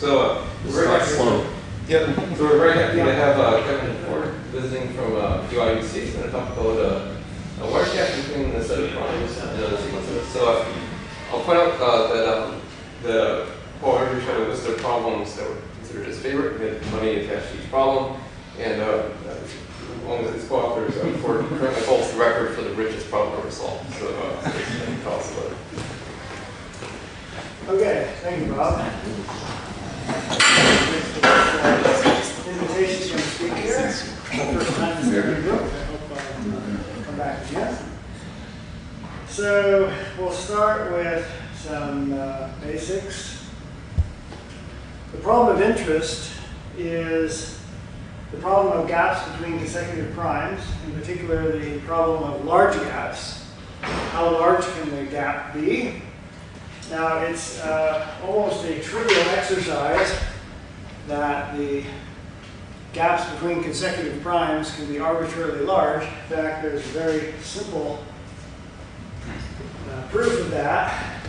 So we're very happy. Yep. So we're very happy to have Kevin Ford visiting from UIUC. He's going to talk about a wire gap between the set of primes and the sequences. So I'll point out that Paul already tried to list their problems that were considered his favorite. He had money attached to each problem, and along with his co-authors, Ford currently holds the record for the richest problem ever solved. So tell us about it. Okay, thank you, Bob. Invitation to speak here. First time to speak in Brook. I hope I'll come back again. So we'll start with some basics. The problem of interest is the problem of gaps between consecutive primes, in particular the problem of large gaps. How large can the gap be? Now, it's almost a trivial exercise that the gaps between consecutive primes can be arbitrarily large. In fact, there's a very simple proof of that.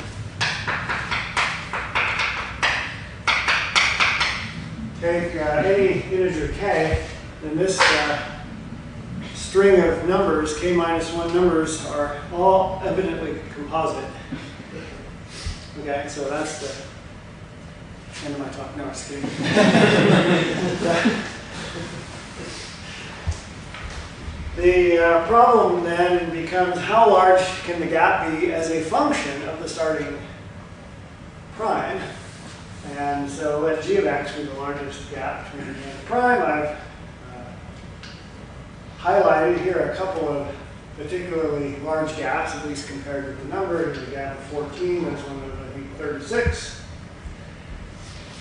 Take any integer k, and this string of numbers, k minus 1 numbers, are all evidently composite. Okay, so that's the end of my talk. No, I'm just kidding. The problem then becomes how large can the gap be as a function of the starting prime? And so let g of x be the largest gap between the prime. I've highlighted here a couple of particularly large gaps, at least compared with the number. Here's a gap of 14, there's one of, I think, 36.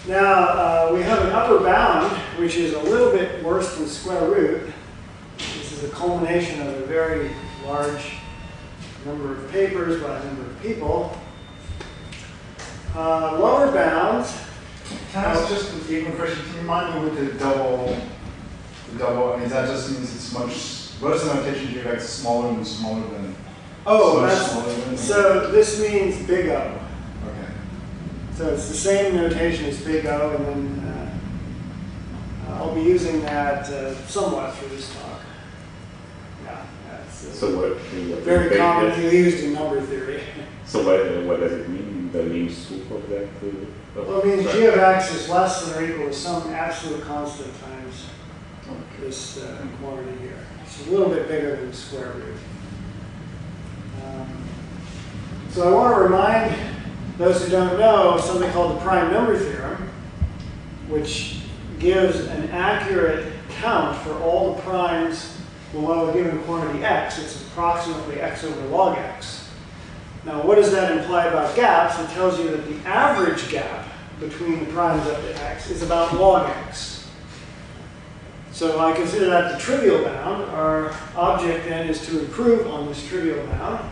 Now, we have an upper bound, which is a little bit worse than square root. This is a culmination of a very large number of papers by a number of people. Lower bounds. Can I ask just an even question? Can you remind me with the double, I mean, that just means it's much. What is the notation g of x smaller than? Oh, so this means big O. Okay. So it's the same notation as big O, and then I'll be using that somewhat for this talk. Yeah, that's so what very commonly used in number theory. So what does it mean? The mean soup of that? Well, it means g of x is less than or equal to some absolute constant times this quantity here. It's a little bit bigger than the square root. So I want to remind those who don't know something called the prime number theorem, which gives an accurate count for all the primes below a given quantity x. It's approximately x over log x. Now, what does that imply about gaps? It tells you that the average gap between the primes up to x is about log x. So I consider that the trivial bound. Our object then is to improve on this trivial bound.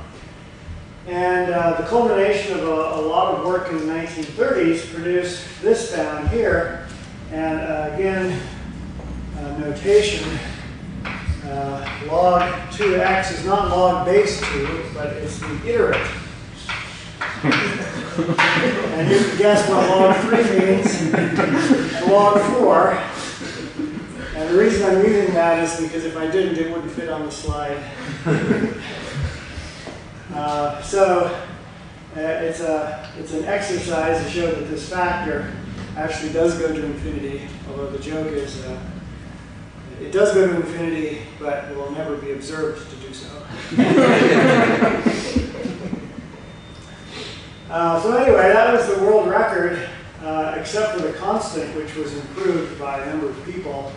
And the culmination of a lot of work in the 1930s produced this bound here. And again, notation, log 2x is not log base 2, but it's the iterate. And you can guess what log 3 means. Log 4. And the reason I'm using that is because if I didn't, it wouldn't fit on the slide. It's an exercise to show that this factor actually does go to infinity, although the joke is it does go to infinity, but it will never be observed to do so. So anyway, that was the world record, except for the constant, which was improved by a number of people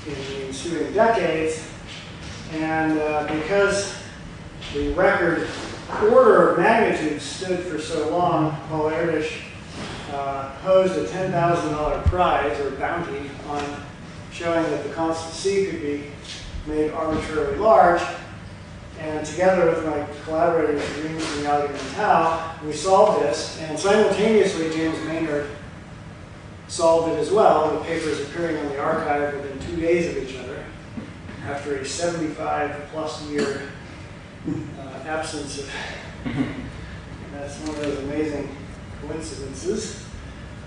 in the ensuing decades. And because the record order of magnitude stood for so long, Paul Erdős posed a $10,000 prize or bounty on showing that the constant c could be made arbitrarily large. And together with my collaborators, Riemann and Tao, we solved this. And simultaneously, James Maynard solved it as well. The papers appearing on the archive within 2 days of each other, after a 75-plus year absence of. That's one of those amazing coincidences.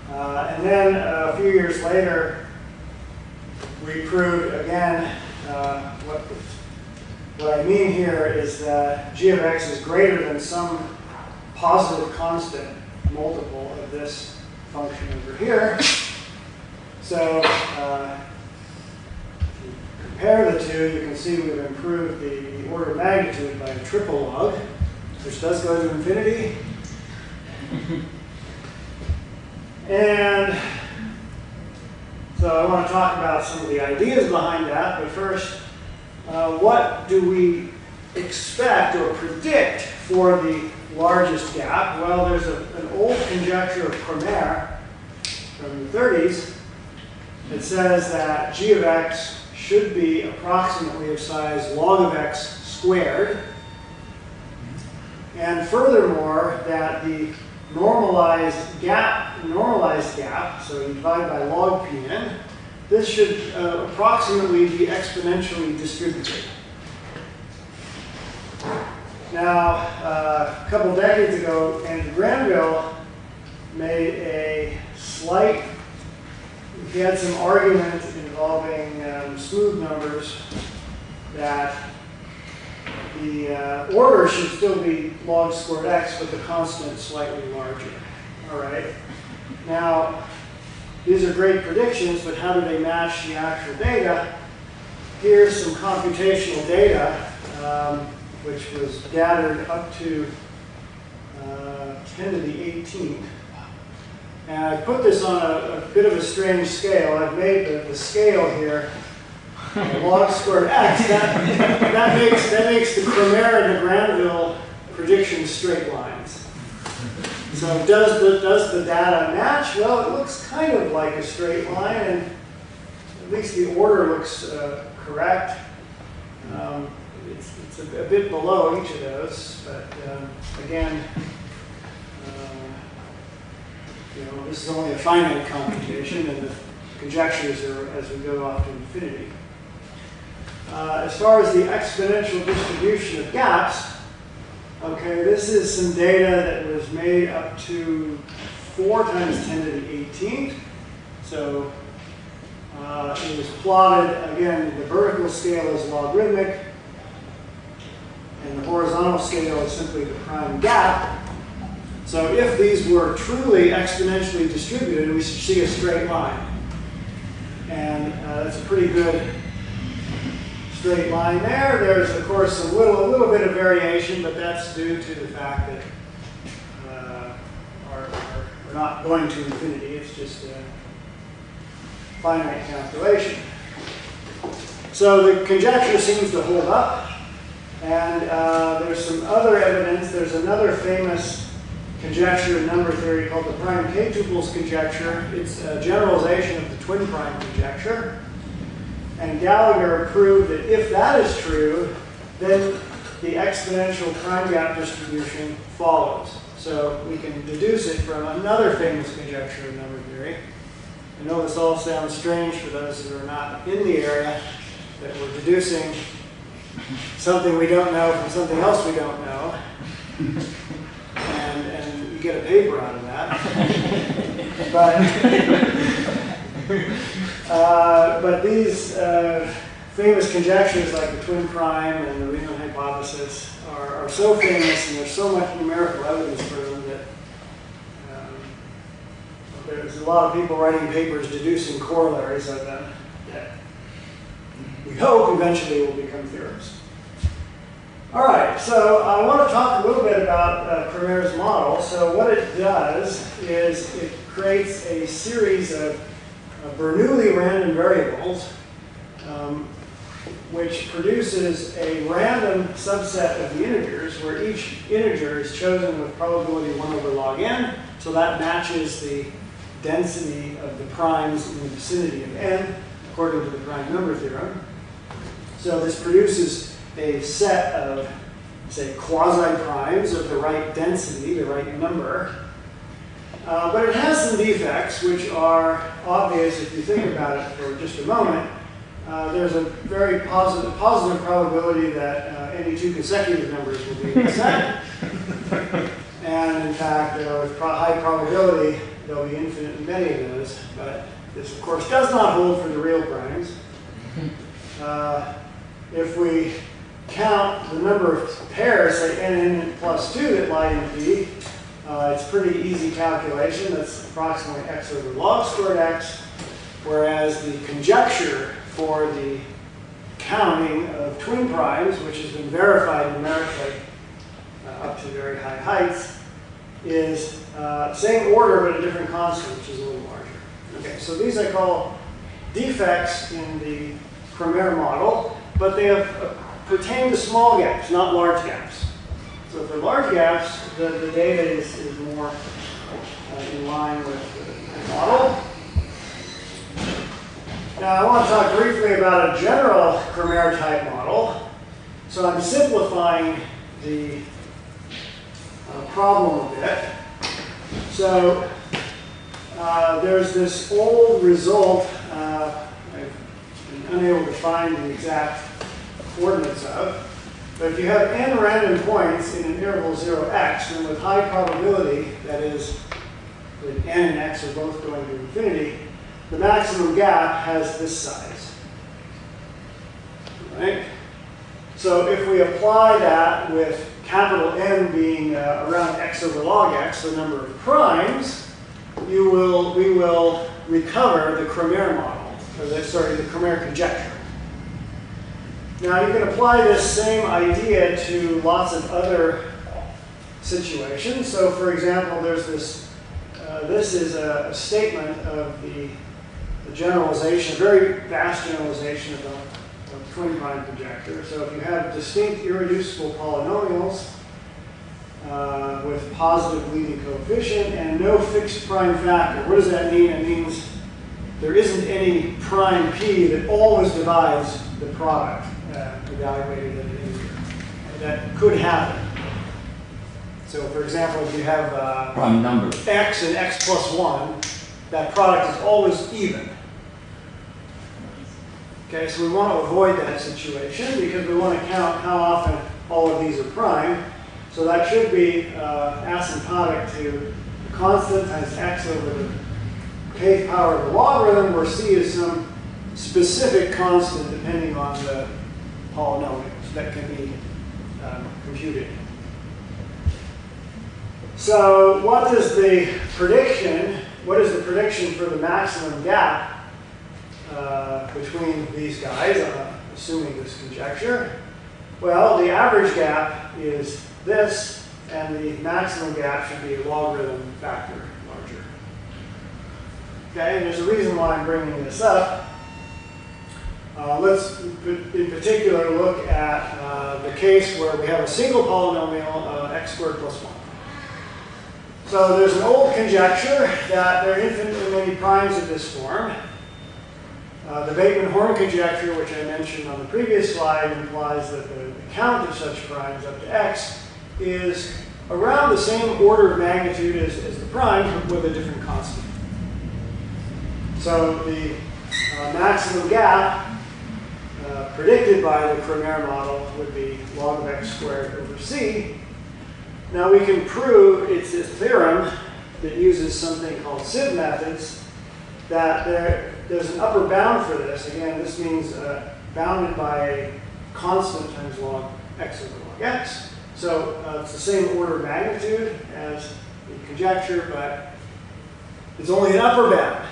And then a few years later, we proved again what I mean here is that g of x is greater than some positive constant multiple of this function over here. So if you compare the two, you can see we've improved the order of magnitude by a triple log, which does go to infinity. And so I want to talk about some of the ideas behind that, but first, what do we expect or predict for the largest gap? Well, there's an old conjecture of Kramer from the 30s that says that g of x should be approximately of size log of x squared. And furthermore, that the normalized gap, so you divide by log Pn, this should approximately be exponentially distributed. Now, a couple decades ago, Andrew Granville made a slight, he had some argument involving smooth numbers that the order should still be log squared x, but the constant slightly larger. All right. Now, these are great predictions, but how do they match the actual data? Here's some computational data, which was gathered up to 10 to the 18th. And I put this on a bit of a strange scale. I've made the scale here log squared x. That makes the Kramer and the Granville predictions straight lines. So does the data match? Well, it looks kind of like a straight line, and at least the order looks correct. It's a bit below each of those, but again, this is only a finite computation, and the conjectures are as we go off to infinity. As far as the exponential distribution of gaps, okay, this is some data that was made up to 4 times 10 to the 18th. So it was plotted, again, the vertical scale is logarithmic, and the horizontal scale is simply the prime gap. So if these were truly exponentially distributed, we should see a straight line. And that's a pretty good straight line there. There's, of course, a little bit of variation, but that's due to the fact that we're not going to infinity. It's just a finite calculation. So the conjecture seems to hold up. And there's some other evidence. There's another famous conjecture in number theory called the prime K-Tubules conjecture. It's a generalization of the twin prime conjecture. And Gallagher proved that if that is true, then the exponential prime gap distribution follows. So we can deduce it from another famous conjecture in number theory. I know this all sounds strange for those who are not in the area, that we're deducing something we don't know from something else we don't know. And you get a paper out of that. But these famous conjectures like the twin prime and the Riemann hypothesis are so famous, and there's so much numerical evidence for them that there's a lot of people writing papers deducing corollaries of them that we hope eventually will become theorems. All right, so I want to talk a little bit about Kramer's model. So what it does is it creates a series of Bernoulli random variables, which produces a random subset of the integers, where each integer is chosen with probability 1 over log n. So that matches the density of the primes in the vicinity of n, according to the prime number theorem. So this produces a set of, say, quasi-primes of the right density, the right number. But it has some defects, which are obvious if you think about it for just a moment. There's a very positive probability that any two consecutive numbers will be in the set. And in fact, with high probability, there'll be infinitely many of those, but this, of course, does not hold for the real primes. If we count the number of pairs, say n plus 2 that lie in P, it's a pretty easy calculation. That's approximately x over log squared x, whereas the conjecture for the counting of twin primes, which has been verified numerically up to very high heights, is same order but a different constant, which is a little larger. Okay, so these I call defects in the Kramer model, but they have pertain to small gaps, not large gaps. So for large gaps, the data is more in line with the model. Now I want to talk briefly about a general Kramer type model. So I'm simplifying the problem a bit. So there's this old result I've been unable to find the exact coordinates of. But if you have n random points in an interval 0x, then with high probability, that is, that n and x are both going to infinity, the maximum gap has this size. Right? So if we apply that with capital N being around x over log x, the number of primes, we will recover the Kramer model, or the Kramer conjecture. Now you can apply this same idea to lots of other situations. So for example, there's this, this is a statement of the generalization, a very vast generalization of a twin prime conjecture. So if you have distinct irreducible polynomials with positive leading coefficient and no fixed prime factor, what does that mean? It means there isn't any prime p that always divides the product evaluated at an integer. That could happen. So for example, if you have prime number x and x plus 1, that product is always even. Okay, so we want to avoid that situation because we want to count how often all of these are prime. So that should be asymptotic to the constant times x over the kth power of the logarithm, where c is some specific constant depending on the polynomials that can be computed. So what is the prediction for the maximum gap between these guys, assuming this conjecture? Well, the average gap is this, and the maximum gap should be a logarithm factor larger. Okay, and there's a reason why I'm bringing this up. Let's, in particular, look at the case where we have a single polynomial, x squared plus 1. So there's an old conjecture that there are infinitely many primes of this form. The Bateman-Horn conjecture, which I mentioned on the previous slide, implies that the count of such primes up to x is around the same order of magnitude as the primes, but with a different constant. So the maximum gap predicted by the Kramer model would be log of x squared over c. Now we can prove, it's a theorem that uses something called sieve methods, that there's an upper bound for this. Again, this means bounded by a constant times log x over log x. So it's the same order of magnitude as the conjecture, but it's only an upper bound.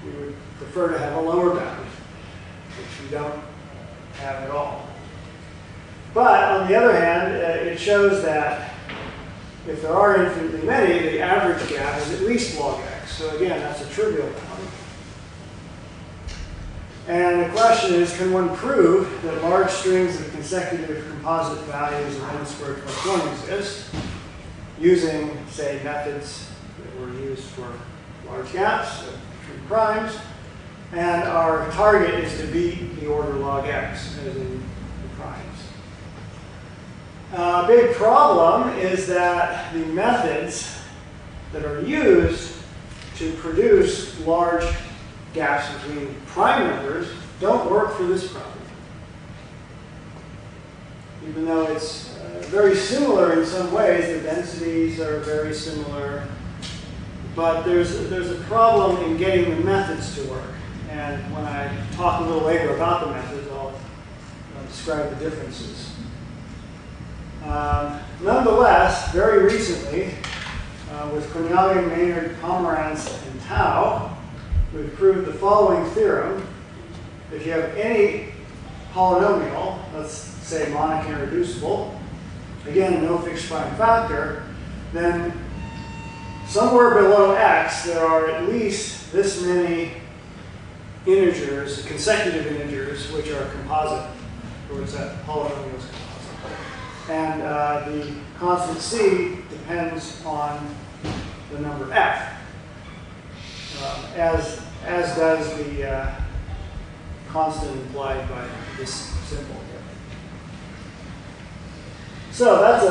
We would prefer to have a lower bound, which we don't have at all. But on the other hand, it shows that if there are infinitely many, the average gap is at least log x. So again, that's a trivial bound. And the question is, can one prove that large strings of consecutive composite values of n squared plus 1 exist using, say, methods that were used for large gaps, so true primes, and our target is to beat the order log x, as in the primes. A big problem is that the methods that are used to produce large gaps between prime numbers don't work for this problem. Even though it's very similar in some ways, the densities are very similar, the but there's a problem in getting the methods to work. And when I talk a little later about the methods, I'll describe the differences. Nonetheless, very recently, with Colloquium, Maynard, Pomeranz, and Tau, we've proved the following theorem. If you have any polynomial, let's say monic and irreducible, again, no fixed prime factor, then somewhere below x, there are at least this many integers, consecutive integers, which are composite, or it's that polynomial is composite. And the constant c depends on the number f, as does the constant implied by this symbol here. So that's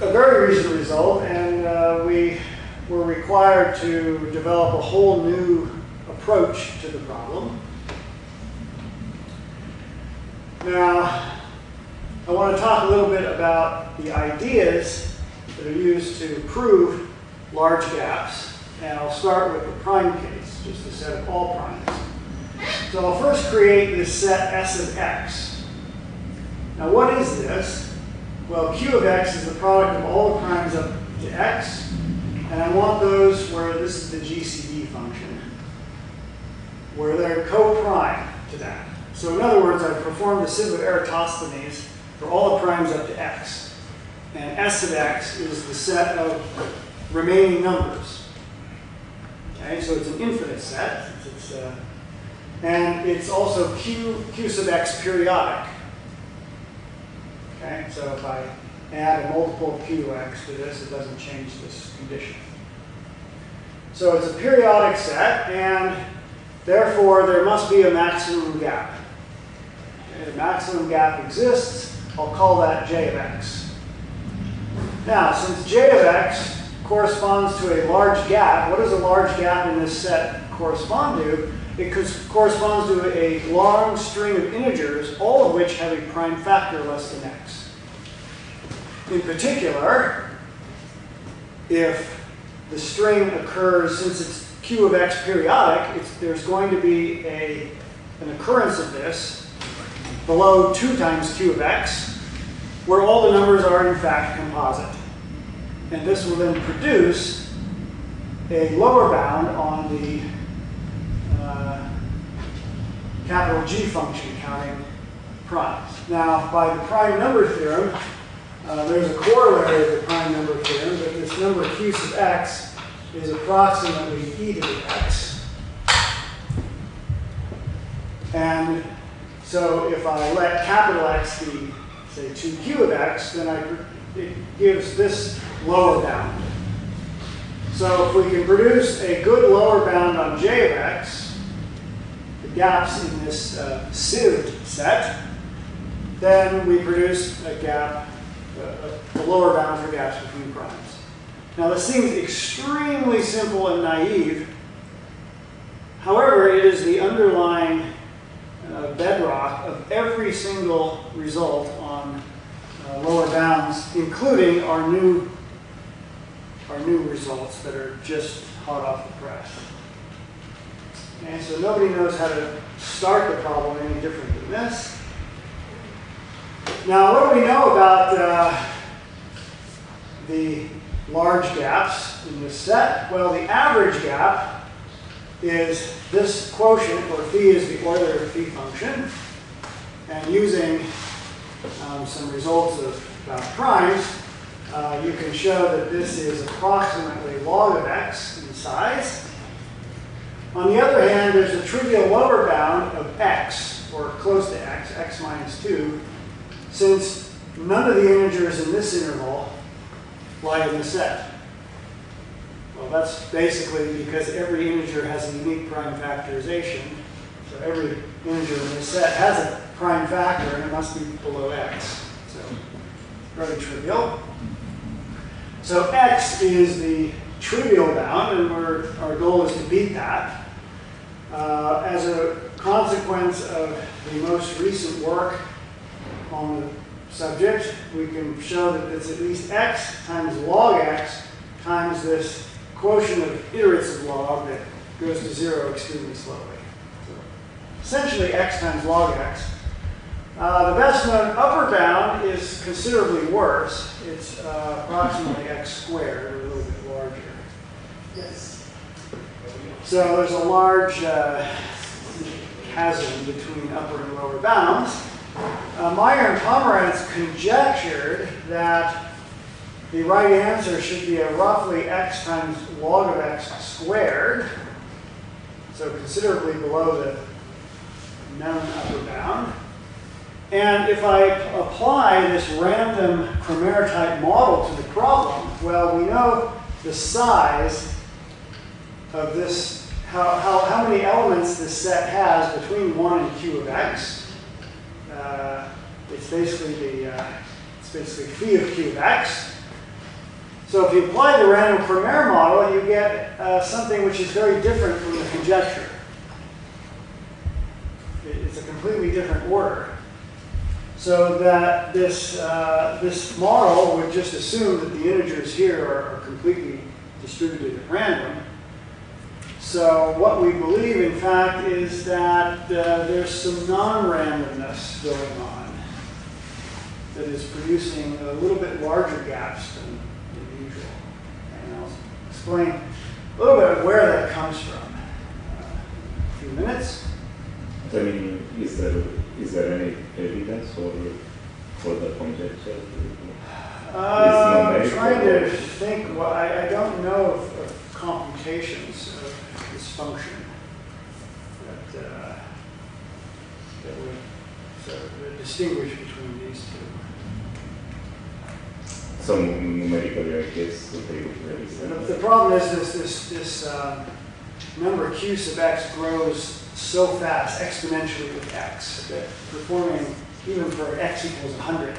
a very recent result, and we were required to develop a whole new approach to the problem. Now, I want to talk a little bit about the ideas that are used to prove large gaps, and I'll start with the prime case, just a set of all primes. So I'll first create this set S of x. Now what is this? Well, Q of x is the product of all the primes up to x, and I want those where this is the GCD function, where they're co-prime to that. So in other words, I've performed the sieve of Eratosthenes for all the primes up to x. And S of x is the set of remaining numbers. Okay, so it's an infinite set. And it's also Q sub x periodic. Okay, so if I add a multiple of Q x to this, it doesn't change this condition. So it's a periodic set, and therefore there must be a maximum gap. Okay, the maximum gap exists. I'll call that J of x. Now, since J of x corresponds to a large gap, what does a large gap in this set correspond to? It corresponds to a long string of integers, all of which have a prime factor less than x. In particular, if the string occurs, since it's Q of x periodic, there's going to be an occurrence of this below 2 times Q of x, where all the numbers are in fact composite. And this will then produce a lower bound on the capital G function counting primes. Now, by the prime number theorem, there's a corollary of the prime number theorem, that this number Q sub x is approximately e to the x. And so if I let capital X be, say, 2Q of x, then it gives this lower bound. So if we can produce a good lower bound on J of x, the gaps in this sieved set, then we produce a gap, a lower bound for gaps between primes. Now this seems extremely simple and naive. However, it is the underlying bedrock of every single result on lower bounds, including our new results that are just hot off the press. And so nobody knows how to start the problem any different than this. Now, what do we know about the large gaps in this set? Well, the average gap is this quotient, where phi is the Euler phi function. And using some results of primes, you can show that this is approximately log of x in size. On the other hand, there's a trivial lower bound of x, or close to x, x minus 2, since none of the integers in this interval lie in the set. Well, that's basically because every integer has a unique prime factorization. So every integer in this set has a prime factor, and it must be below x. So very trivial. So x is the trivial bound, and our goal is to beat that. As a consequence of the most recent work on the subject, we can show that it's at least x times log x times this quotient of iterates of log that goes to 0 extremely slowly. So essentially x times log x. The best known upper bound is considerably worse. It's approximately x squared, or a little bit larger. Yes. So there's a large chasm between upper and lower bounds. Meyer and Pomeranz conjectured that the right answer should be a roughly x times log of x squared, so considerably below the known upper bound. And if I apply this random Kramer type model to the problem, well, we know the size of this, how many elements this set has between 1 and q of x. It's basically phi of q of x. So if you apply the random Kramer model, you get something which is very different from the conjecture. It's a completely different order. So that this model would just assume that the integers here are completely distributed at random. So what we believe, in fact, is that there's some non-randomness going on that is producing a little bit larger gaps than usual. And I'll explain a little bit of where that comes from in a few minutes. I mean, is there any evidence for the conjecture? I'm trying to think. Well, I don't know of computations of this function that would sort of distinguish between these two. So numerically, I guess they would really say. The problem is this number q sub x grows so fast, exponentially with x, that performing even for x equals 100,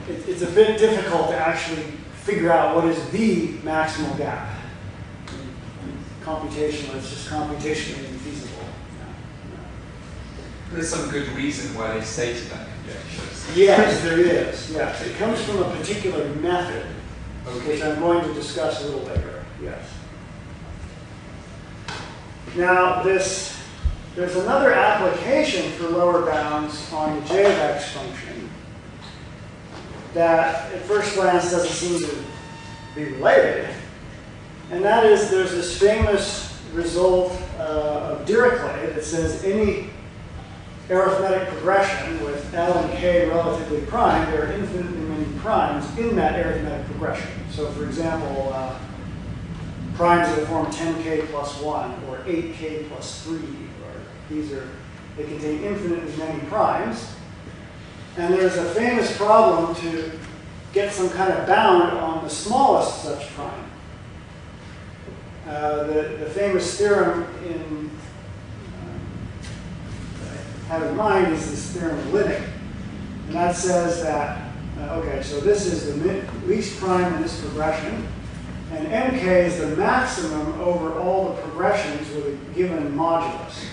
it's a bit difficult to actually figure out what is the maximal gap. Computational, it's just computationally infeasible. There's some good reason why they stated that conjecture. Yes, there is. Yes, it comes from a particular method, which I'm going to discuss a little later. Yes. Now, there's another application for lower bounds on the j of x function that at first glance doesn't seem to be related. And that is, there's this famous result of Dirichlet that says any arithmetic progression with L and K relatively prime, there are infinitely many primes in that arithmetic progression. So for example, primes that form 10k plus 1 or 8k plus 3, they contain infinitely many primes. And there's a famous problem to get some kind of bound on the smallest such prime. The famous theorem I have in mind is this theorem of Linux. And that says that, okay, so this is the least prime in this progression. And nk is the maximum over all the progressions with a given modulus.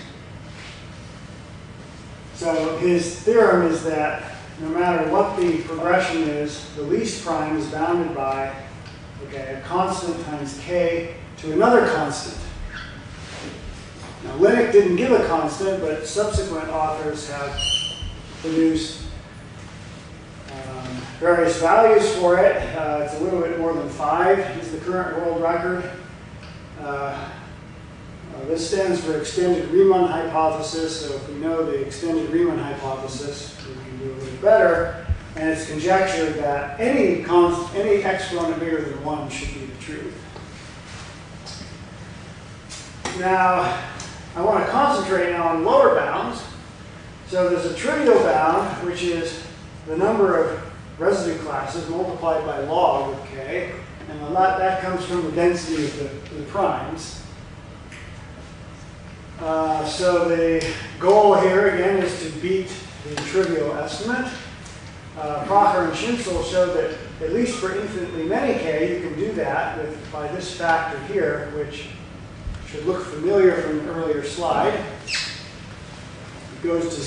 So his theorem is that no matter what the progression is, the least prime is bounded by, okay, a constant times k to another constant. Now, Linux didn't give a constant, but subsequent authors have produced various values for it. It's a little bit more than 5 is the current world record. This stands for extended Riemann hypothesis. So if we know the extended Riemann hypothesis, we can do a little better. And it's conjectured that any exponent bigger than 1 should be the truth. Now, I want to concentrate now on lower bounds. So there's a trivial bound, which is the number of residue classes multiplied by log of k. And that comes from the density of the primes. So the goal here, again, is to beat the trivial estimate. Procher and Schinzel showed that at least for infinitely many k, you can do that by this factor here, which should look familiar from an earlier slide. It goes to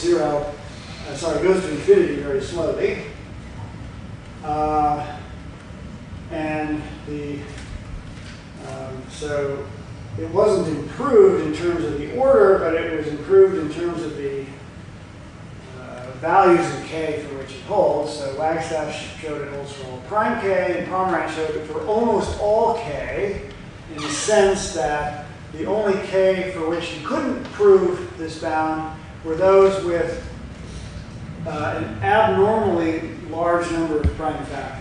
goes to infinity very slowly. And the So it wasn't improved in terms of the order, but it was improved in terms of the values in K for which it holds. So Wagstaff showed it holds for all prime K, and Pomeranz showed it for almost all K, in the sense that the only K for which you couldn't prove this bound were those with an abnormally large number of prime factors.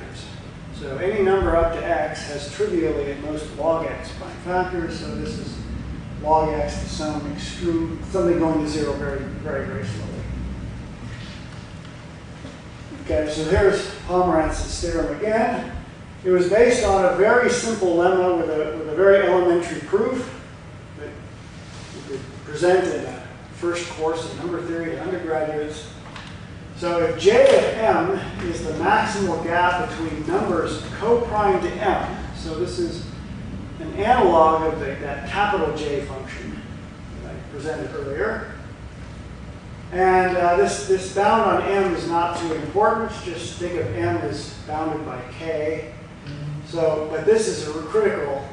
So any number up to x has trivially at most log x prime factors. So this is log x to some extreme, something going to zero very, very, very slowly. Okay, so here's Pomeranz's theorem again. It was based on a very simple lemma with a very elementary proof that you could present in a first course of number theory to undergraduates. So if J of M is the maximal gap between numbers co-prime to M, so this is an analog of that capital J function that I presented earlier. And this bound on M is not too important. Just think of M as bounded by K. So, but this is a critical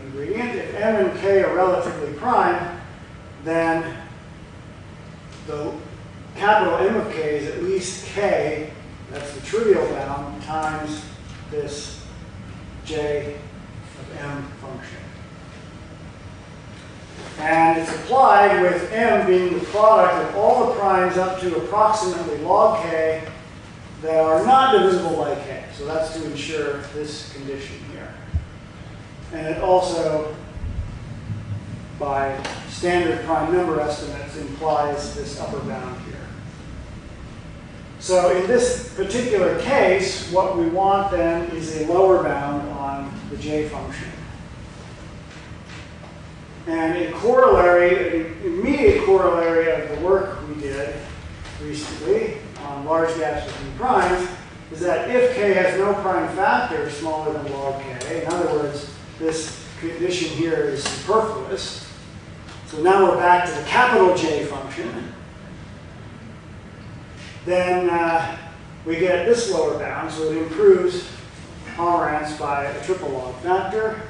ingredient. If M and K are relatively prime, then the capital M of K is at least K, that's the trivial bound, times this J of M function. And it's applied with M being the product of all the primes up to approximately log K that are not divisible by K. So that's to ensure this condition here. And it also, by standard prime number estimates, implies this upper bound here. So in this particular case, what we want then is a lower bound on the J function. And a corollary, an immediate corollary of the work we did recently on large gaps between primes is that if K has no prime factor smaller than log K, in other words, this condition here is superfluous. So now we're back to the capital J function. Then we get this lower bound, so it improves Pomeranz by a triple log factor.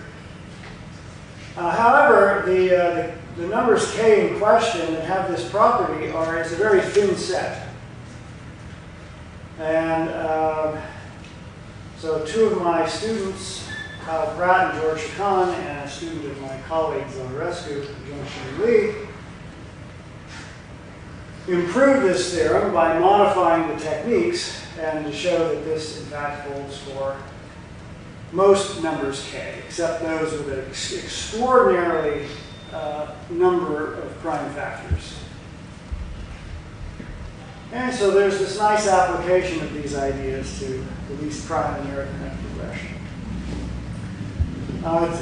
However, the numbers K in question that have this property is a very thin set. And so two of my students, Kyle Pratt and George Khan, and a student of my colleagues on the rescue, Jung-Shin Lee, improved this theorem by modifying the techniques and to show that this in fact holds for most numbers K, except those with an extraordinarily number of prime factors. And so there's this nice application of these ideas to the least prime in arithmetic progression.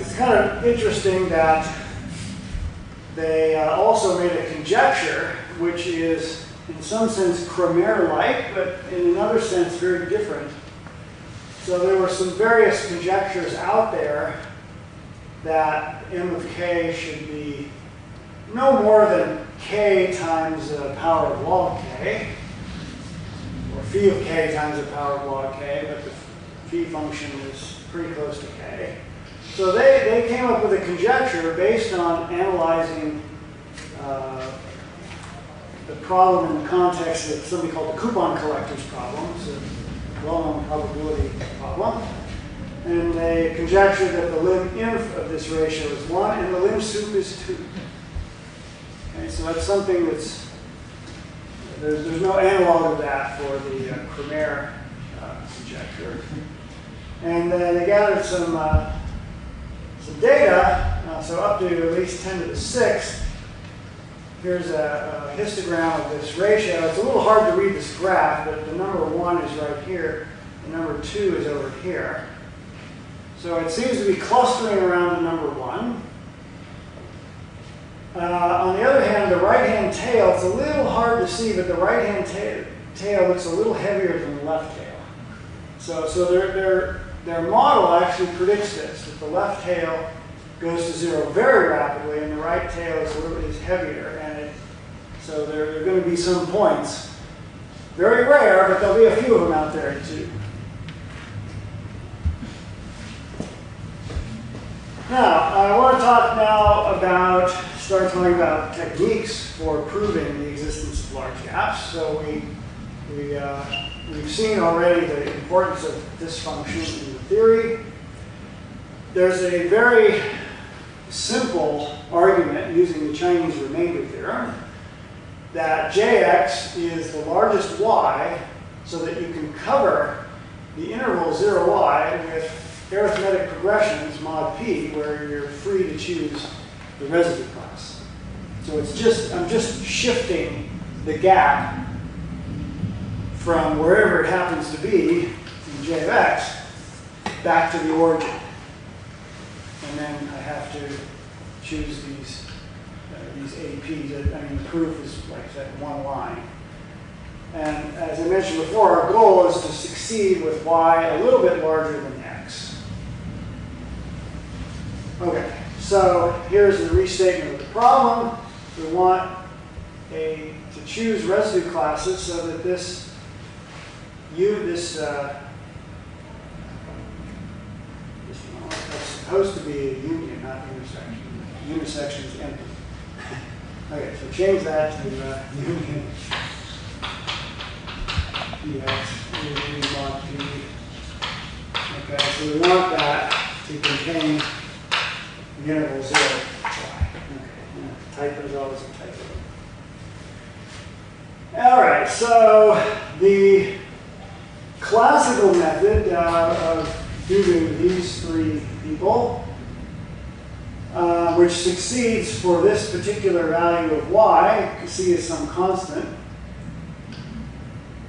It's kind of interesting that they also made a conjecture, which is in some sense Kramer-like, but in another sense very different. So there were some various conjectures out there that M of K should be no more than K times the power of log K, or phi of K times the power of log K, but the phi function is pretty close to K. So they came up with a conjecture based on analyzing the problem in the context of something called the coupon collectors problem. It's a well-known probability problem. And they conjectured that the lim inf of this ratio is 1 and the lim sup is 2. Okay, so that's something that's, there's no analog of that for the Kramer conjecture. And they gathered some data, so up to at least 10 to the 6th. Here's a histogram of this ratio. It's a little hard to read this graph, but the number 1 is right here. The number 2 is over here. So it seems to be clustering around the number 1. On the other hand, the right-hand tail, it's a little hard to see, but the right-hand tail looks a little heavier than the left tail. So their model actually predicts this, that the left tail goes to 0 very rapidly, and the right tail is heavier. And so there are going to be some points, very rare, but there'll be a few of them out there too. Now, I want to talk now about, start talking about techniques for proving the existence of large gaps. So we've seen already the importance of this function in the theory. There's a very simple argument using the Chinese remainder theorem that Jx is the largest y so that you can cover the interval 0y with arithmetic progressions mod p where you're free to choose the residue class. So it's just, I'm just shifting the gap from wherever it happens to be in j of x back to the origin. And then I have to choose these APs. I mean, the proof is like that one line. And as I mentioned before, our goal is to succeed with y a little bit larger than x. Okay, so here's the restatement of the problem. We want to choose residue classes so that that's supposed to be a union, not intersection. Intersection is empty. Okay, so change that to union. Dx, mod p. Okay, so we want that to contain the interval 0 y. Okay, typo is always a typo. All right, so the classical method of using these three people, which succeeds for this particular value of y, c is some constant,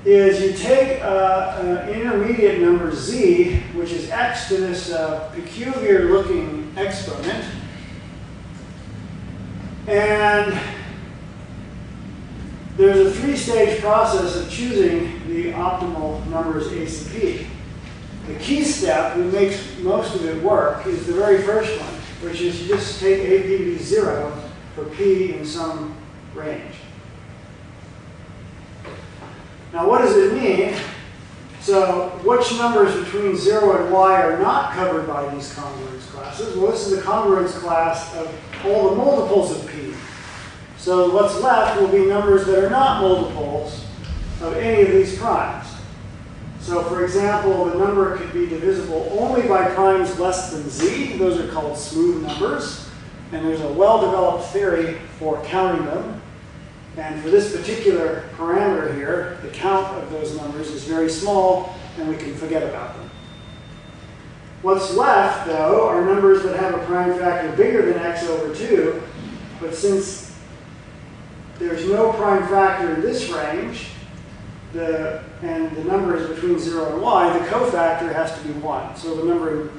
is you take an intermediate number z, which is x to this peculiar looking exponent, and there's a three-stage process of choosing the optimal numbers a to p. The key step that makes most of it work is the very first one, which is you just take a p to be 0 for p in some range. Now, what does it mean? So, which numbers between 0 and y are not covered by these congruence classes? Well, this is the congruence class of all the multiples of p. So, what's left will be numbers that are not multiples of any of these primes. So, for example, the number could be divisible only by primes less than z. Those are called smooth numbers. And there's a well-developed theory for counting them. And for this particular parameter here, the count of those numbers is very small, and we can forget about them. What's left, though, are numbers that have a prime factor bigger than x over 2. But since there's no prime factor in this range, and the number is between 0 and y, the cofactor has to be 1. So the number,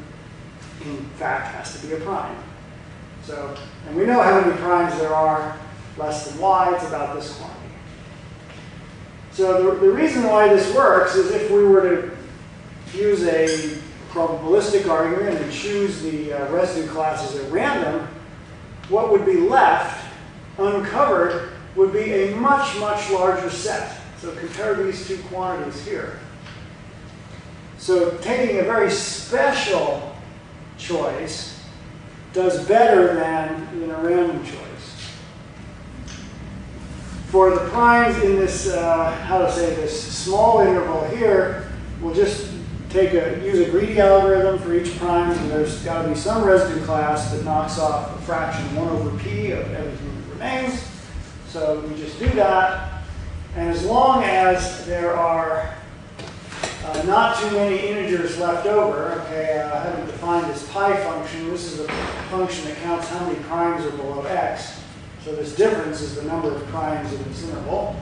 in fact, has to be a prime. So, and we know how many primes there are less than y, it's about this quantity. So the reason why this works is if we were to use a probabilistic argument and choose the residue classes at random, what would be left uncovered would be a much, much larger set. So compare these two quantities here. So taking a very special choice does better than in a random choice. For the primes in this, this small interval here, we'll just use a greedy algorithm for each prime, and there's got to be some residue class that knocks off a fraction 1 over p of everything that remains. So we just do that, and as long as there are not too many integers left over, okay, I haven't defined this pi function. This is a function that counts how many primes are below x. So this difference is the number of primes in this interval.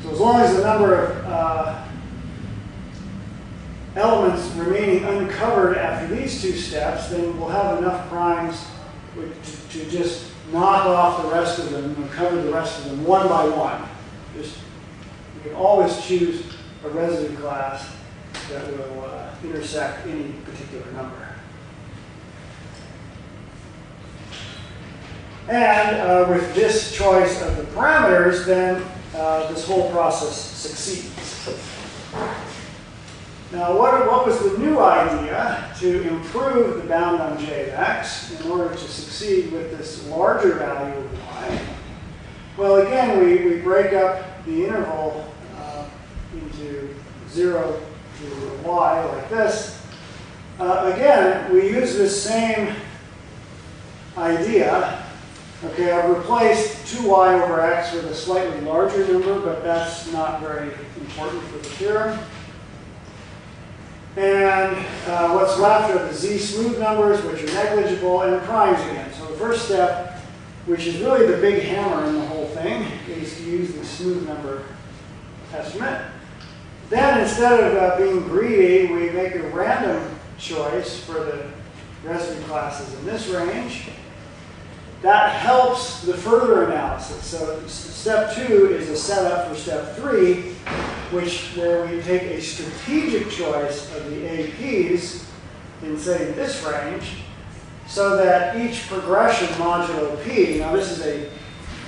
So as long as the number of elements remaining uncovered after these two steps, then we'll have enough primes to just knock off the rest of them and cover the rest of them one by one. You can always choose a residue class that will intersect any particular number. And with this choice of the parameters, then this whole process succeeds. Now, what was the new idea to improve the bound on j of x in order to succeed with this larger value of y? Well, again, we break up the interval into 0 to y like this. Again, we use this same idea. Okay, I've replaced 2y over x with a slightly larger number, but that's not very important for the theorem. And what's left are the z smooth numbers, which are negligible, and primes again. So the first step, which is really the big hammer in the whole thing, is to use the smooth number estimate. Then instead of being greedy, we make a random choice for the residue classes in this range. That helps the further analysis. So step 2 is a setup for step 3, where we take a strategic choice of the APs in, say, this range, so that each progression modulo p, now this is a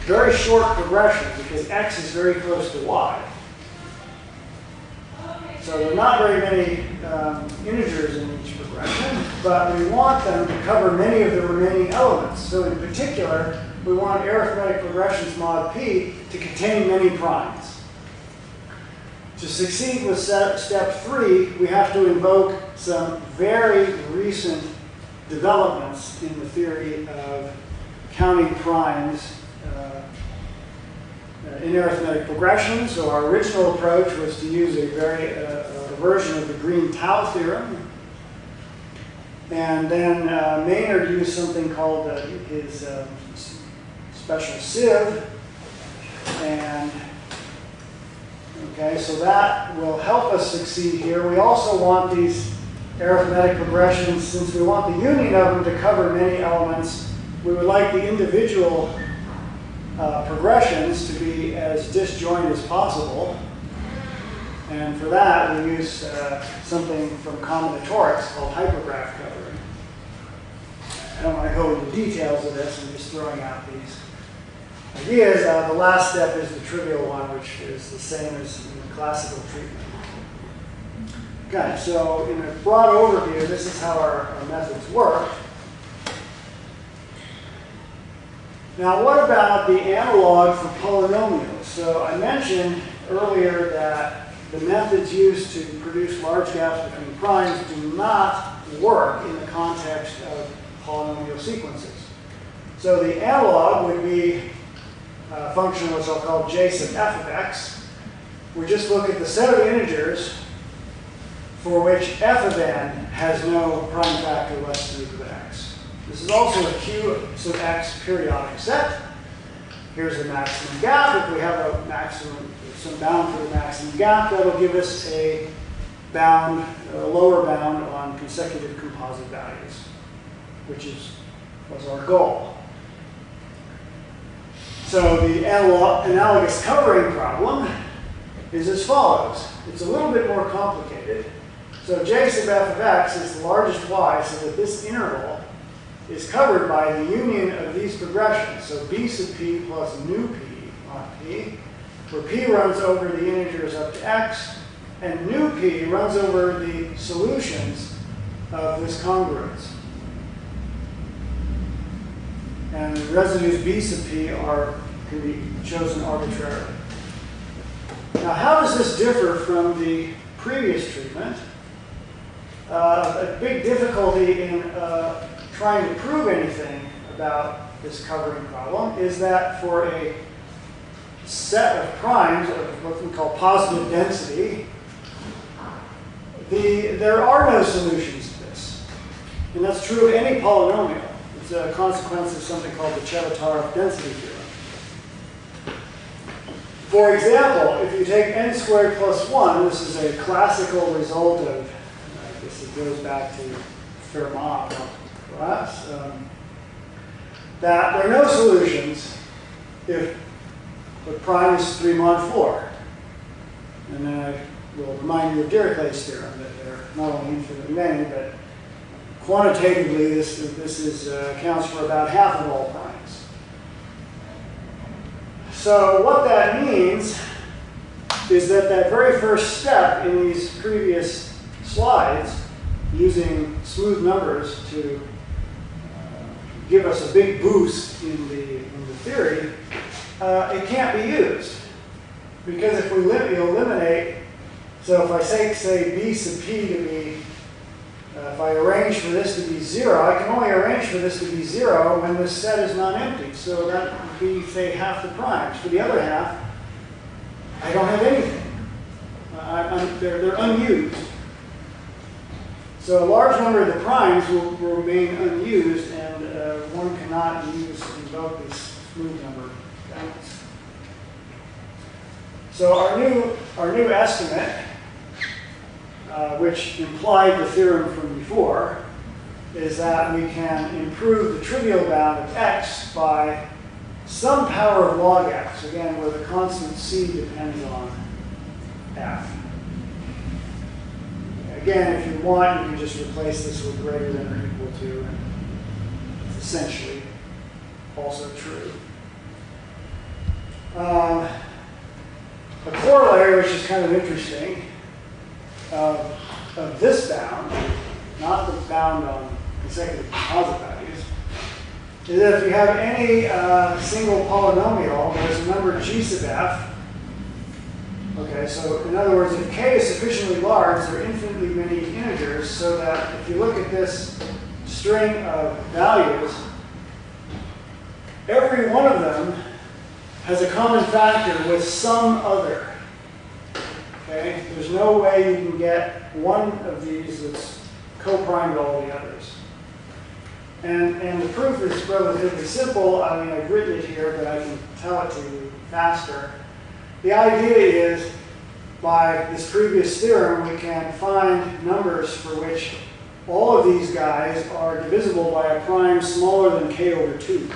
very short progression because x is very close to y. So there are not very many integers in each progression, but we want them to cover many of the remaining elements. So in particular, we want arithmetic progressions mod p to contain many primes. To succeed with step 3, we have to invoke some very recent developments in the theory of counting primes in arithmetic progression. So our original approach was to use a version of the Green-Tau theorem. And then Maynard used something called his special sieve. And okay, so that will help us succeed here. We also want these arithmetic progressions, since we want the union of them to cover many elements, we would like the individual progressions to be as disjoint as possible. And for that, we use something from combinatorics called hypergraph covering. I don't want to go into details of this, I'm just throwing out these ideas. The last step is the trivial one, which is the same as in the classical treatment. Okay, so in a broad overview, this is how our methods work. Now, what about the analog for polynomials? So I mentioned earlier that the methods used to produce large gaps between primes do not work in the context of polynomial sequences. So the analog would be a function which I'll call j sub f of x. We just look at the set of integers for which f of n has no prime factor less than or equal to x. This is also a q sub x periodic set. Here's the maximum gap. If we have a maximum, some bound for the maximum gap, that'll give us a bound, a lower bound on consecutive composite values, which was our goal. So the analogous covering problem is as follows. It's a little bit more complicated. So j sub f of x is the largest y, so that this interval is covered by the union of these progressions. So b sub p plus nu p on p, where p runs over the integers up to x, and nu p runs over the solutions of this congruence. And the residues b sub p can be chosen arbitrarily. Now, how does this differ from the previous treatment? A big difficulty in trying to prove anything about this covering problem is that for a set of primes of what we call positive density, there are no solutions to this. And that's true of any polynomial. It's a consequence of something called the Chebotarev density theorem. For example, if you take n squared plus 1, this is a classical result of, I guess it goes back to Fermat class, that there are no solutions if the prime is 3 mod 4. And then I will remind you of Dirichet's theorem that there are not only infinitely many, but quantitatively this accounts for about half of all primes. So what that means is that very first step in these previous slides using smooth numbers to give us a big boost in the theory, it can't be used. Because if we eliminate, so if I say b sub p to be, if I arrange for this to be 0, I can only arrange for this to be 0 when this set is non-empty. So that would be, say, half the primes. For the other half, I don't have anything. They're unused. So a large number of the primes will remain unused, and one cannot invoke this smooth number balance. So our new estimate, which implied the theorem from before, is that we can improve the trivial bound of x by some power of log x, again, where the constant c depends on f. Again, if you want, you can just replace this with greater than or equal to, and it's essentially also true. A corollary, which is kind of interesting, of this bound, not the bound on consecutive composite values, is that if you have any single polynomial, there's a number g sub f. Okay, so in other words, if k is sufficiently large, there are infinitely many integers, so that if you look at this string of values, every one of them has a common factor with some other. Okay, there's no way you can get one of these that's co-primed all the others. And the proof is relatively simple. I mean, I've written it here, but I can tell it to you faster. The idea is, by this previous theorem, we can find numbers for which all of these guys are divisible by a prime smaller than k over 2.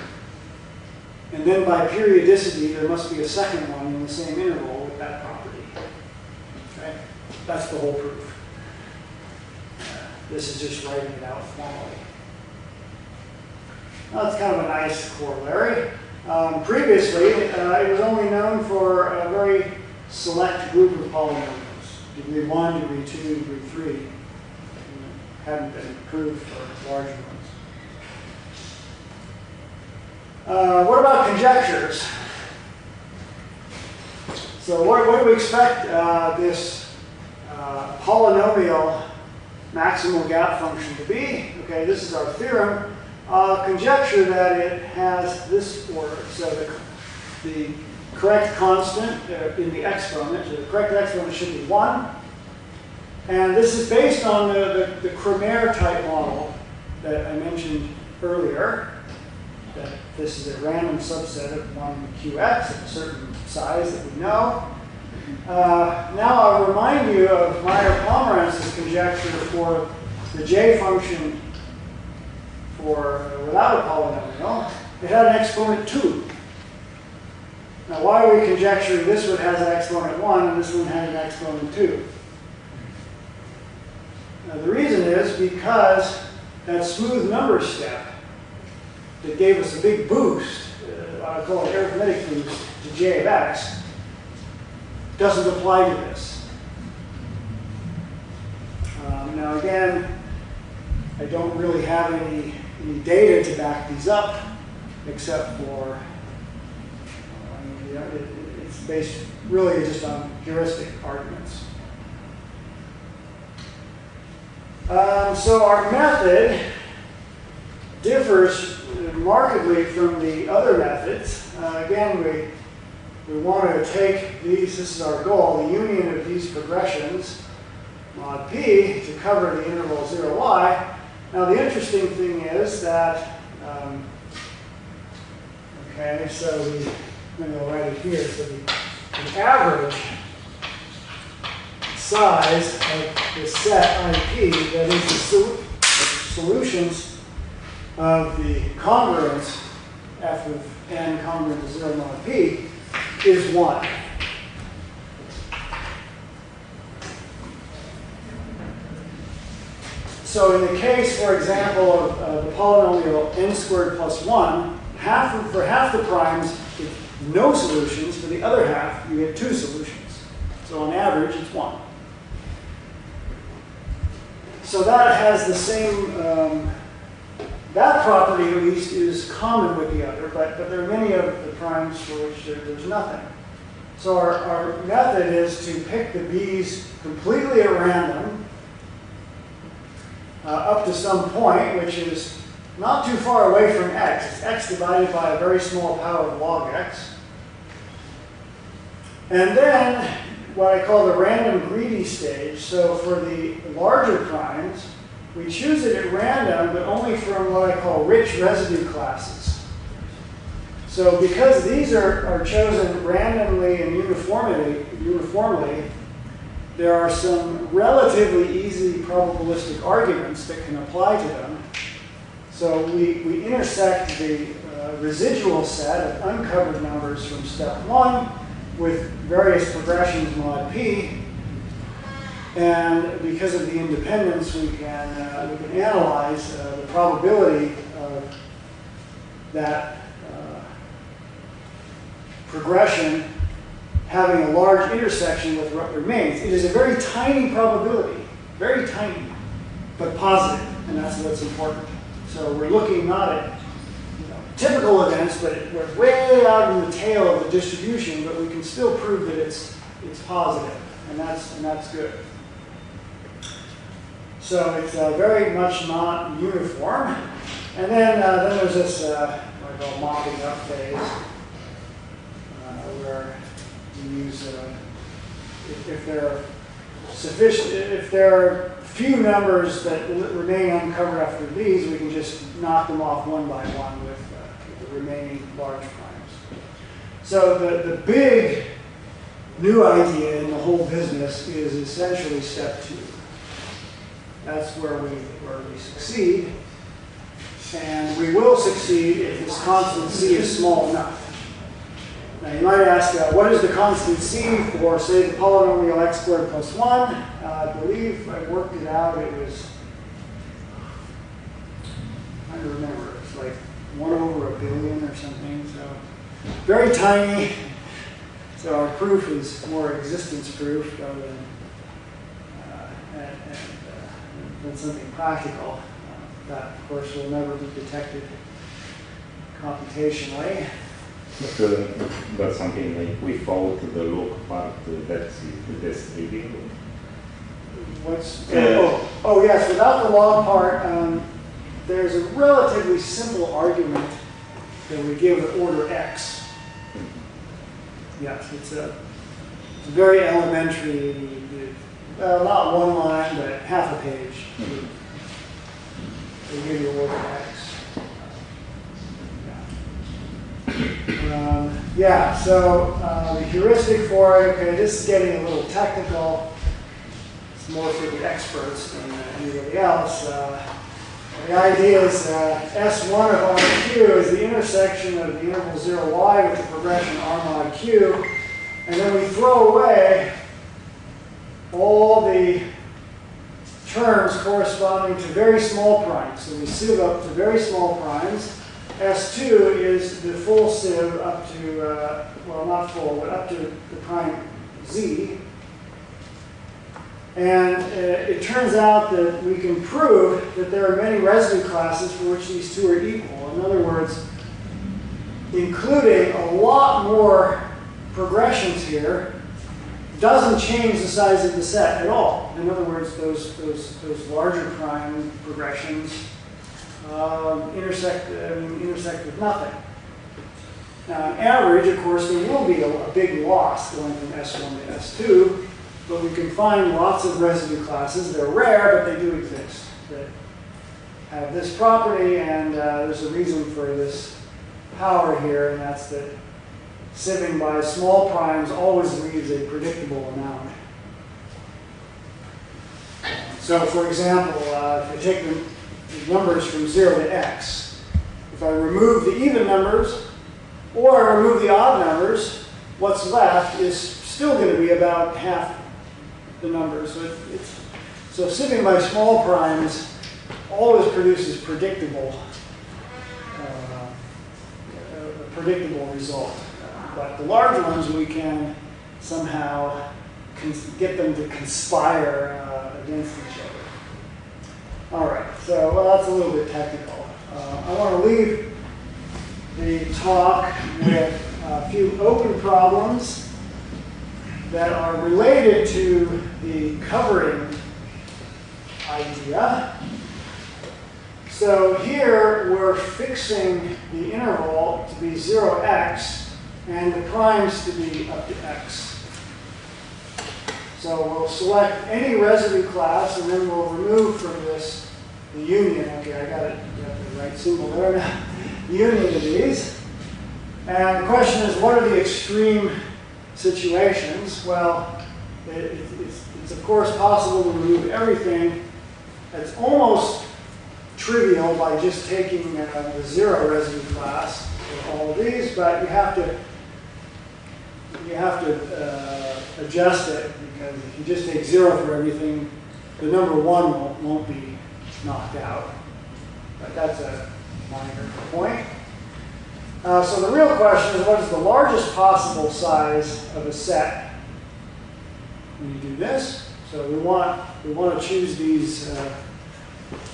And then by periodicity, there must be a second one in the same interval with that property. Okay? That's the whole proof. This is just writing it out formally. Well, that's kind of a nice corollary. Previously, it was only known for a very select group of polynomials. Degree 1, degree 2, degree 3. And it hadn't been proved for larger ones. What about conjectures? So what do we expect this polynomial maximal gap function to be? Okay, this is our theorem. Conjecture that it has this order. So the correct constant in the exponent, the correct exponent should be 1. And this is based on the Kramer type model that I mentioned earlier. That this is a random subset of 1qx of a certain size that we know. Now I'll remind you of Meyer-Pomeranz's conjecture for the j function for without a polynomial. It had an exponent 2. Now why are we conjecturing this one has an exponent 1 and this one has an exponent 2? Now, the reason is because that smooth number step that gave us a big boost, I call it arithmetic boost, to j of x, doesn't apply to this. Now again, I don't really have any data to back these up, except for, it's based really just on heuristic arguments. So our method differs markedly from the other methods. Again, we want to take these, this is our goal, the union of these progressions, mod p, to cover the interval 0y. Now the interesting thing is that, okay, so I'm going to write it here, so the average size of the set IP, that is the solutions of the congruence f of n congruent to 0 mod p, is 1. So in the case, for example, of the polynomial n squared plus 1, for half the primes, it's no solutions. For the other half, you get 2 solutions. So on average, it's 1. So that has the same, that property at least is common with the other, but there are many of the primes for which there's nothing. So our method is to pick the b's completely at random up to some point, which is not too far away from x. It's x divided by a very small power of log x. And then what I call the random greedy stage. So for the larger primes, we choose it at random, but only from what I call rich residue classes. So because these are chosen randomly and uniformly, there are some relatively easy probabilistic arguments that can apply to them. So we intersect the residual set of uncovered numbers from step 1 with various progressions mod p. And because of the independence, we can analyze the probability of that progression having a large intersection with what remains. It is a very tiny probability, very tiny, but positive, and that's what's important. So we're looking not at typical events, but we're way out in the tail of the distribution, but we can still prove that it's positive, and that's good. So it's very much not uniform. And then there's this what I call mopping up phase, where we use if there are few numbers that remain uncovered after these, we can just knock them off one by one with the remaining large primes. So the big new idea in the whole business is essentially step 2. That's where we succeed. And we will succeed if this constant c is small enough. Now you might ask, what is the constant c for, say, the polynomial x squared plus 1? I believe I worked it out. It was, I don't remember, it's like 1/1,000,000,000 or something. So very tiny. So our proof is more existence proof rather than something practical. That, of course, will never be detected computationally. But something like without the log part, that's trivial. Yes, without the log part, there's a relatively simple argument that we give at order x. Yes, it's a very elementary, not one line, but half a page. They give you order x. So the heuristic for it, okay, this is getting a little technical. It's more for the experts than anybody else. The idea is S1 of RQ is the intersection of the interval 0y with the progression R mod Q. And then we throw away all the terms corresponding to very small primes. So we sieve up to very small primes. S2 is the full sieve up to, well, not full, but up to the prime z. And it turns out that we can prove that there are many residue classes for which these two are equal. In other words, including a lot more progressions here doesn't change the size of the set at all. In other words, those larger prime progressions intersect with nothing. Now, on average, of course, there will be a big loss going from S1 to S2, but we can find lots of residue classes. They're rare, but they do exist, that have this property, and there's a reason for this power here, and that's that sieving by small primes always leaves a predictable amount. So, for example, if I take the numbers from 0 to x, if I remove the even numbers or I remove the odd numbers, what's left is still going to be about half the numbers. So sieving by small primes always produces a predictable result. But the large ones, we can somehow get them to conspire against each other. All right, so well, that's a little bit technical. I want to leave the talk with a few open problems that are related to the covering idea. So here we're fixing the interval to be 0x and the primes to be up to x. So we'll select any residue class and then we'll remove from this the union. Okay, I got the right symbol there now. The union of these. And the question is, what are the extreme situations? Well, it's of course possible to remove everything. It's almost trivial by just taking the 0 residue class for all of these, but you have to adjust it, because if you just take 0 for everything, the number 1 won't be knocked out. But that's a minor point. So the real question is, what is the largest possible size of a set when you do this? So we want to choose these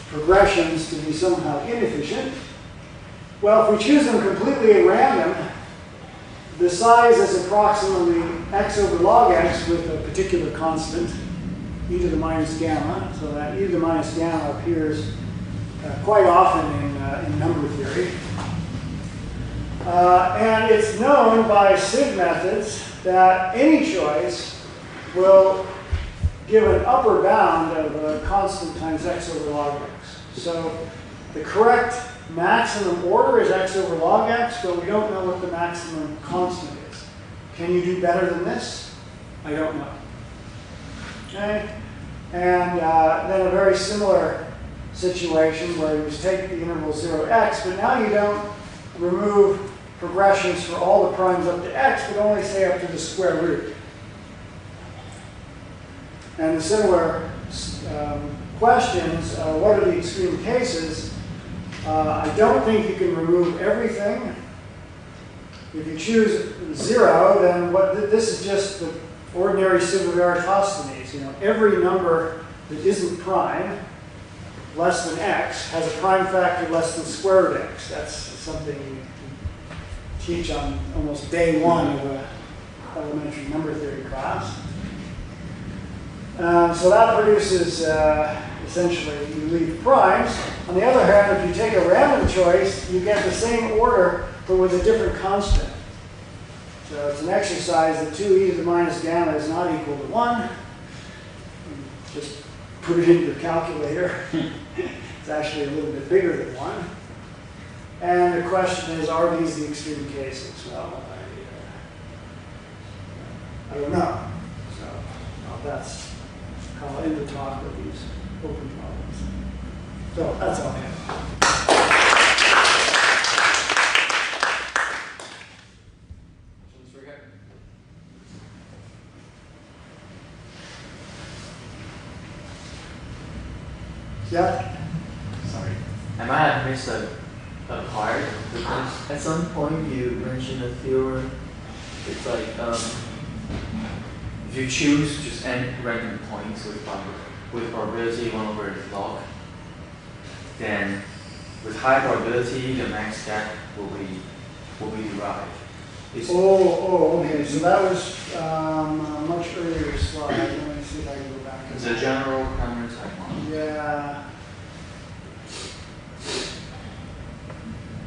progressions to be somehow inefficient. Well, if we choose them completely at random, the size is approximately x over log x with a particular constant, e to the minus gamma. So that e to the minus gamma appears quite often in number theory. And it's known by sig methods that any choice will give an upper bound of a constant times x over log x. So the correct maximum order is x over log x, but we don't know what the maximum constant is. Can you do better than this? I don't know. Okay? And then a very similar situation where you just take the interval 0x, but now you don't remove progressions for all the primes up to x, but only say up to the square root. And the similar questions, what are the extreme cases? I don't think you can remove everything. If you choose 0, then this is just the ordinary similar Eratosthenes. You know, every number that isn't prime, less than x, has a prime factor less than square root x. That's something you teach on almost day 1 of an elementary number theory class. So that produces, essentially, you leave primes. On the other hand, if you take a random choice, you get the same order, but with a different constant. So it's an exercise that 2e to the minus gamma is not equal to 1. Just put it in your calculator. It's actually a little bit bigger than 1. And the question is, are these the extreme cases? Well, I don't know. So that's I'll end the talk with these open problems. So that's all I have. Yeah? Sorry. I might have missed a part, because at some point you mentioned a theorem. It's like, if you choose just n random points with probability 1 over log, then with high probability the max gap will be derived. Okay. So that was a much earlier slide. Let me see if I can go back. It's a general Kramer type model. Yeah.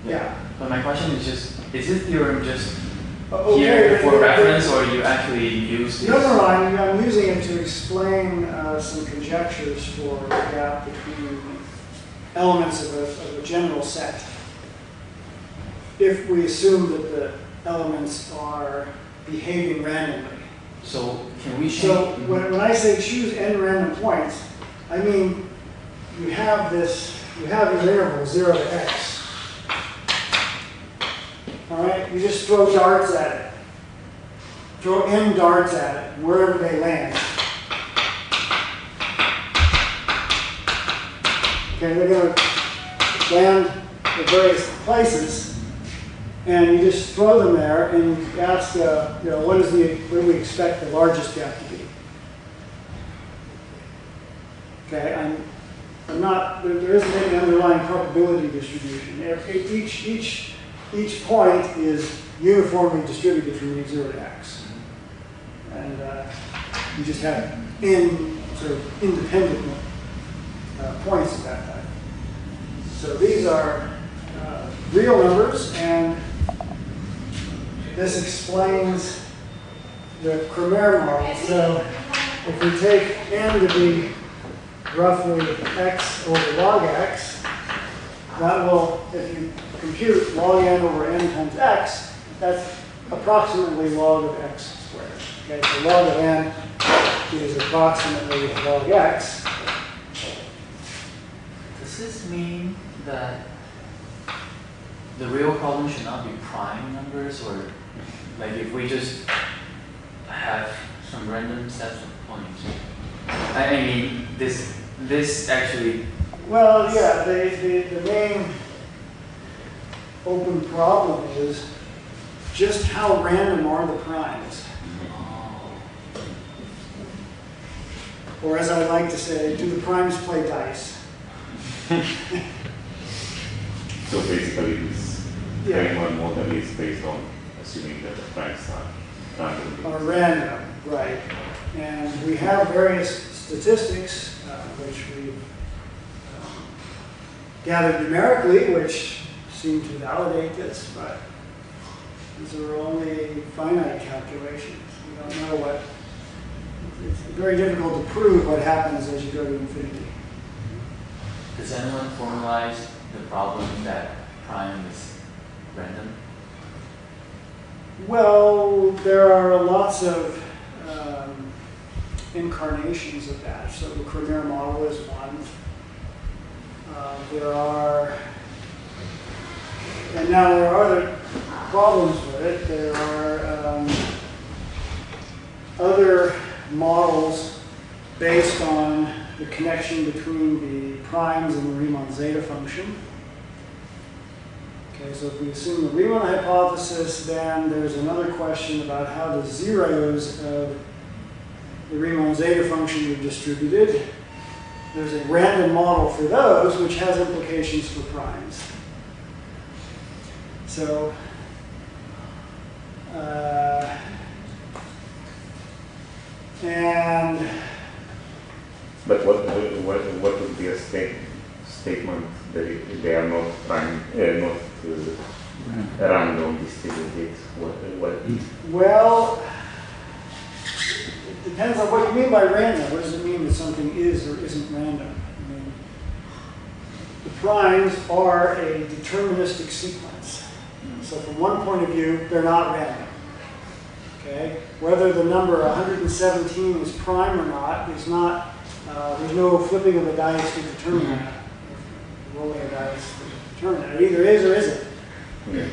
Yeah. But my question is just, is this theorem just Okay, here for reference, or you actually use this? No, I'm using it to explain some conjectures for the gap between elements of a general set. If we assume that the elements are behaving randomly. So can we change? So when I say choose n random points, I mean you have your interval 0 to x. All right, you just throw darts at it. Throw n darts at it, wherever they land. Okay, they're going to land at various places, and you just throw them there, and you ask, what do we expect the largest gap to be? Okay, I'm not, there isn't any underlying probability distribution. Each point is uniformly distributed from x0 to x. And you just have n sort of independent points of that type. So these are real numbers, and this explains the Kramer model. So if we take n to be roughly x over log x, that will, if you compute log n over n times x, that's approximately log of x squared. Okay, so log of n is approximately log x. Does this mean that the real problem should not be prime numbers, or like if we just have some random sets of points? I mean, this actually. Well, yeah, the main open problem is just how random are the primes? Or as I like to say, do the primes play dice? So basically, this Kramer model is based on assuming that the primes are random. Are random, right. And we have various statistics, which we gathered numerically, which seem to validate this, but these are only finite calculations. We don't know what, it's very difficult to prove what happens as you go to infinity. Does anyone formalize the problem that prime is random? Well, there are lots of incarnations of that. So the Kramer model is one. There are, and now there are other problems with it. There are other models based on the connection between the primes and the Riemann zeta function. Okay, so if we assume the Riemann hypothesis, then there's another question about how the zeros of the Riemann zeta function are distributed. There's a random model for those, which has implications for primes. So, and but what would be a statement that they are not prime, not random distributed? Well, it depends on what you mean by random. What does it mean that something is or isn't random? I mean, the primes are a deterministic sequence. So from one point of view, they're not random. Okay? Whether the number 117 is prime or not is not, there's no flipping of a dice to determine that. Rolling a dice to determine that. It either is or isn't. Okay.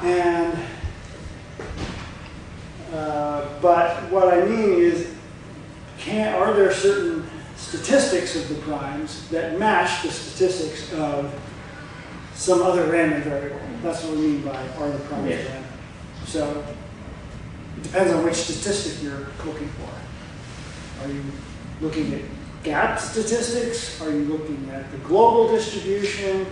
And but what I mean is, are there certain statistics of the primes that match the statistics of some other random variable? That's what we mean by are the primes random. So it depends on which statistic you're looking for. Are you looking at gap statistics? Are you looking at the global distribution?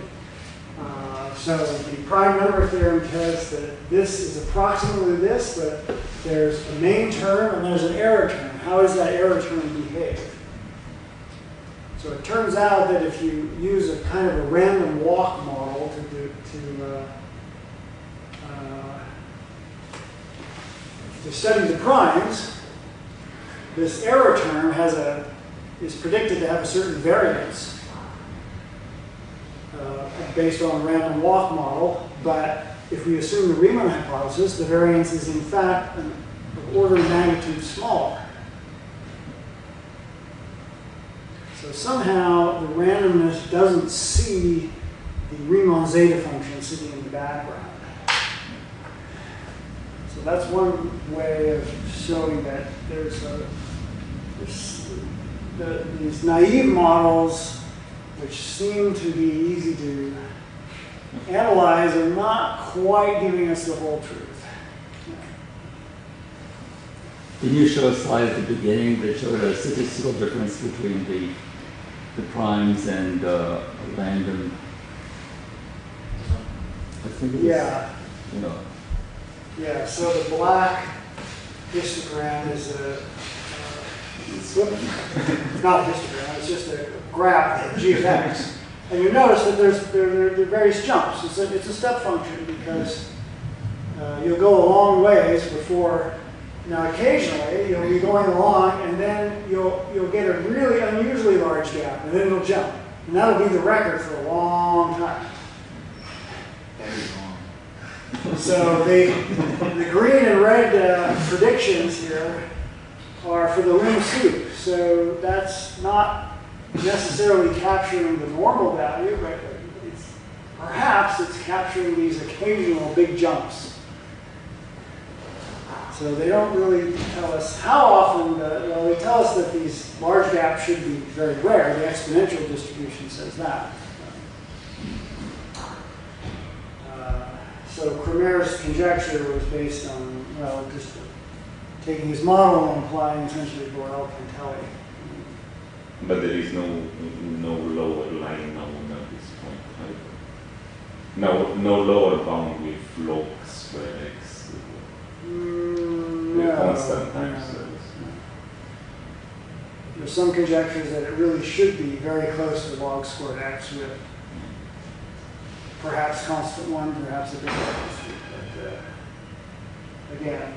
So the prime number theorem tells that this is approximately this, but there's a main term and there's an error term. How does that error term behave? So it turns out that if you use a kind of a random walk model to study the primes, this error term is predicted to have a certain variance based on a random walk model, but if we assume the Riemann hypothesis, the variance is in fact an order of magnitude smaller. So somehow the randomness doesn't see the Riemann zeta function sitting in the background. So that's one way of showing that there's these naive models, which seem to be easy to analyze, are not quite giving us the whole truth. Didn't you show a slide at the beginning that showed a statistical difference between the the primes and random. I think it was, Yeah. you know, Yeah, so the black histogram is it's not a histogram, it's just a graph of g of x. And you notice that there are various jumps. It's a step function because you'll go a long ways before. Now, occasionally you'll be going along, and then you'll get a really unusually large gap, and then it'll jump, and that'll be the record for a long time. Very long. So the green and red predictions here are for the lim sup. So that's not necessarily capturing the normal value, but perhaps it's capturing these occasional big jumps. So they don't really tell us how often, well, they tell us that these large gaps should be very rare. The exponential distribution says that. So Kramer's conjecture was based on, well, just taking his model and applying essentially Borel-Cantelli. But there is no lower line known at this point, right? No lower bound with log square x. The constant times. There's some conjectures that it really should be very close to log squared x with perhaps constant 1, perhaps a big magnitude. But again,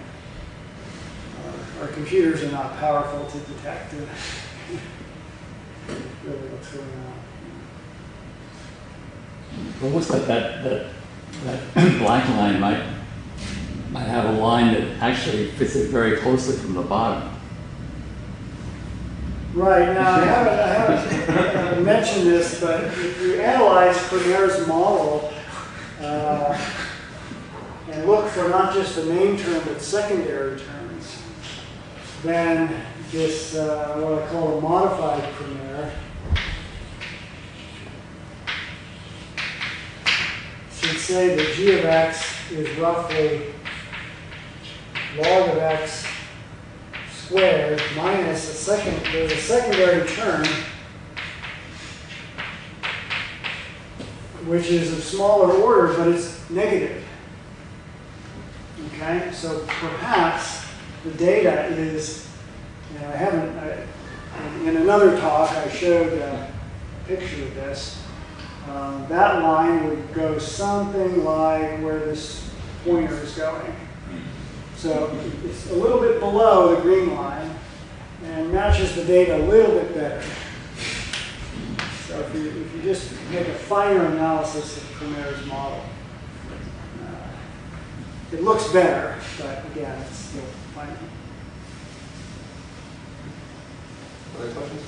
our computers are not powerful to detect really what's going on. almost like that black line might have a line that actually fits it very closely from the bottom. Right, now I haven't mentioned this, but if you analyze Kramer's model and look for not just the main term but secondary terms, then this, what I call a modified Kramer, should say that g of x is roughly log of x squared minus there's a secondary term which is of smaller order, but it's negative. Okay, so perhaps the data is, in another talk I showed a picture of this. That line would go something like where this pointer is going. So it's a little bit below the green line and matches the data a little bit better. So if you just make a finer analysis of Kramer's model, it looks better, but again, it's still fine. Other questions?